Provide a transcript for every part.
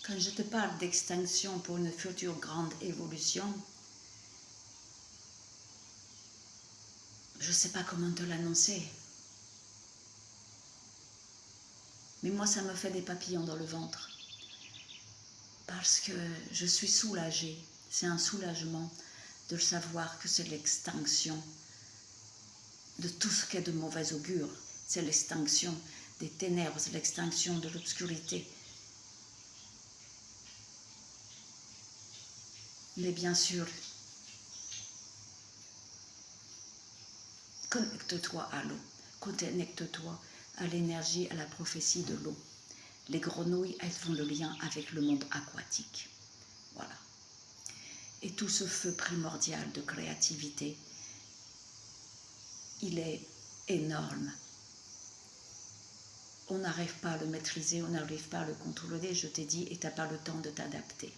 quand je te parle d'extinction pour une future grande évolution, je ne sais pas comment te l'annoncer. Mais moi, ça me fait des papillons dans le ventre. Parce que je suis soulagée. C'est un soulagement de savoir que c'est l'extinction de tout ce qui est de mauvais augure. C'est l'extinction des ténèbres, c'est l'extinction de l'obscurité. Mais bien sûr, connecte-toi à l'eau, connecte-toi à l'énergie, à la prophétie de l'eau. Les grenouilles, elles font le lien avec le monde aquatique. Voilà. Et tout ce feu primordial de créativité, il est énorme. On n'arrive pas à le maîtriser, on n'arrive pas à le contrôler, je t'ai dit, et tu n'as pas le temps de t'adapter.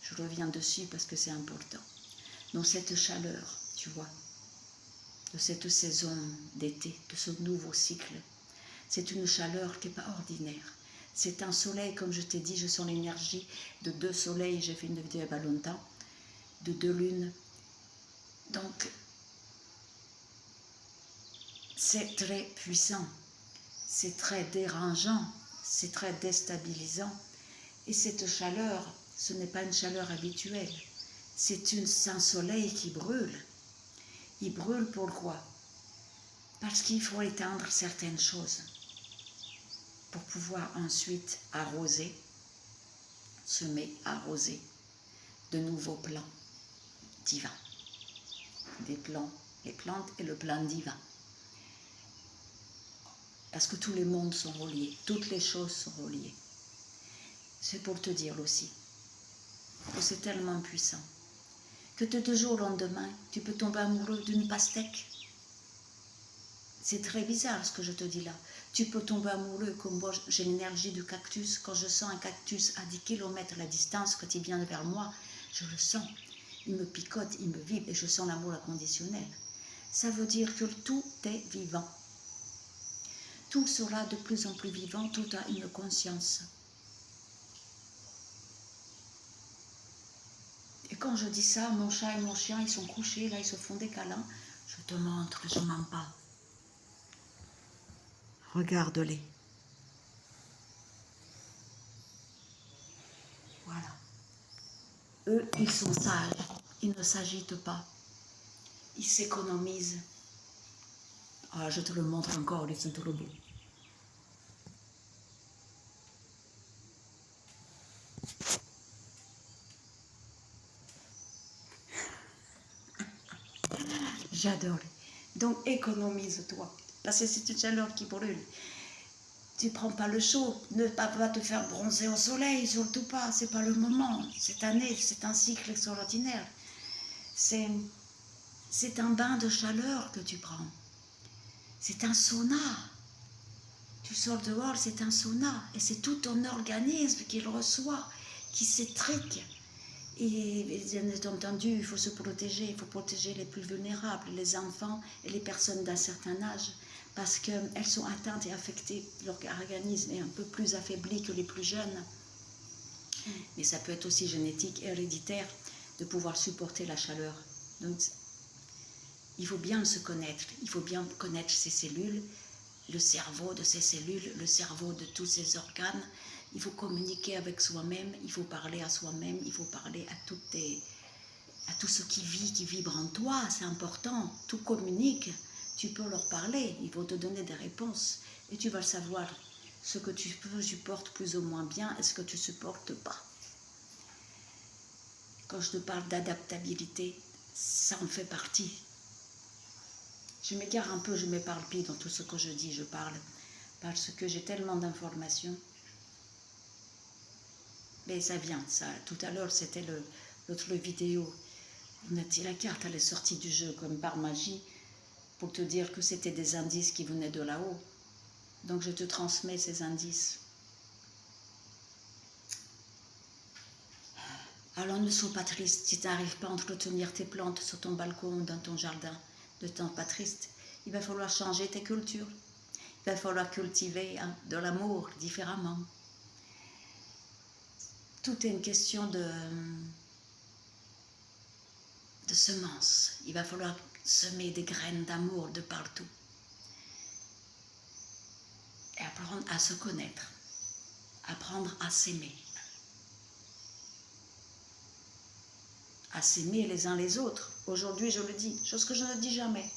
Je reviens dessus parce que c'est important. Dans cette chaleur, tu vois, de cette saison d'été, de ce nouveau cycle, c'est une chaleur qui n'est pas ordinaire. C'est un soleil, comme je t'ai dit, je sens l'énergie de 2 soleils, j'ai fait une vidéo il n'y a pas longtemps, de 2 lunes. Donc, c'est très puissant, c'est très dérangeant, c'est très déstabilisant. Et cette chaleur, ce n'est pas une chaleur habituelle, c'est un soleil qui brûle. Il brûle pourquoi? Parce qu'il faut éteindre certaines choses pour pouvoir ensuite arroser, semer, arroser de nouveaux plans divins. Des plans, les plantes et le plan divin. Parce que tous les mondes sont reliés, toutes les choses sont reliées. C'est pour te dire aussi que c'est tellement puissant que de jour au lendemain, tu peux tomber amoureux d'une pastèque. C'est très bizarre ce que je te dis là. Tu peux tomber amoureux, comme moi j'ai l'énergie du cactus. Quand je sens un cactus à 10 km la distance, quand il vient vers moi, je le sens. Il me picote, il me vibre et je sens l'amour inconditionnel. Ça veut dire que tout est vivant. Tout sera de plus en plus vivant, tout a une conscience. Et quand je dis ça, mon chat et mon chien, ils sont couchés, là, ils se font des câlins. Je te montre, je mens pas. Regarde-les. Voilà. Eux, ils sont sages. Ils ne s'agitent pas. Ils s'économisent. Ah, je te le montre encore, ils sont trop beaux. J'adore. Donc, économise-toi. Parce que c'est une chaleur qui brûle. Tu ne prends pas le chaud. Ne pas te faire bronzer au soleil, surtout pas. C'est pas le moment. Cette année, c'est un cycle extraordinaire. C'est un bain de chaleur que tu prends. C'est un sauna. Tu sors dehors, c'est un sauna. Et c'est tout ton organisme qui le reçoit, qui s'étrique. Et bien entendu, il faut se protéger. Il faut protéger les plus vulnérables, les enfants et les personnes d'un certain âge. Parce qu'elles sont atteintes et affectées. Leur organisme est un peu plus affaibli que les plus jeunes. Mais ça peut être aussi génétique, héréditaire, de pouvoir supporter la chaleur. Donc, il faut bien se connaître. Il faut bien connaître ses cellules, le cerveau de ses cellules, le cerveau de tous ses organes. Il faut communiquer avec soi-même, il faut parler à soi-même, il faut parler à tout ce qui vit, qui vibre en toi. C'est important. Tout communique. Tu peux leur parler, ils vont te donner des réponses. Et tu vas savoir ce que tu supportes plus ou moins bien et ce que tu ne supportes pas. Quand je te parle d'adaptabilité, ça en fait partie. Je m'égare un peu, je m'éparpille dans tout ce que je dis, je parle, parce que j'ai tellement d'informations. Mais ça vient, ça. Tout à l'heure, c'était l'autre vidéo. On a dit la carte, elle est sortie du jeu comme par magie, pour te dire que c'était des indices qui venaient de là-haut. Donc je te transmets ces indices. Alors ne sois pas triste si tu n'arrives pas à entretenir tes plantes sur ton balcon ou dans ton jardin. Ne t'en pas triste. Il va falloir changer tes cultures. Il va falloir cultiver de l'amour différemment. Tout est une question de semences. Il va falloir semer des graines d'amour de partout. Et apprendre à se connaître. Apprendre à s'aimer. À s'aimer les uns les autres. Aujourd'hui, je le dis, chose que je ne dis jamais.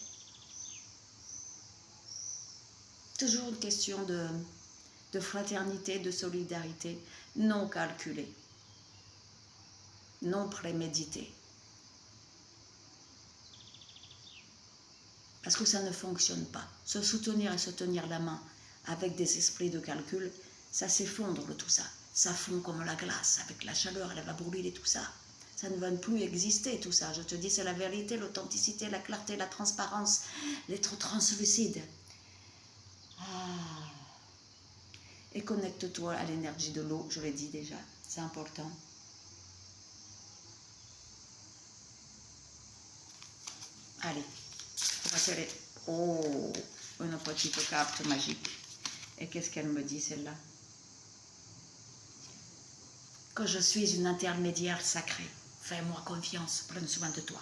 Toujours une question de fraternité, de solidarité, non calculée, non préméditée. Parce que ça ne fonctionne pas. Se soutenir et se tenir la main avec des esprits de calcul, ça s'effondre tout ça. Ça fond comme la glace, avec la chaleur, elle va brûler tout ça. Ça ne va plus exister tout ça. Je te dis, c'est la vérité, l'authenticité, la clarté, la transparence, l'être translucide. Ah. Et connecte-toi à l'énergie de l'eau, je l'ai dit déjà, c'est important. Allez, on va tirer. Oh, une petite carte magique. Et qu'est-ce qu'elle me dit celle-là? Que je suis une intermédiaire sacrée. Fais-moi confiance, prends soin de toi.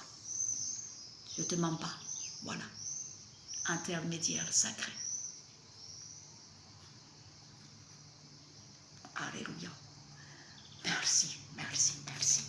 Je ne te mens pas. Voilà. Intermédiaire sacré. Alléluia. Merci, merci, merci.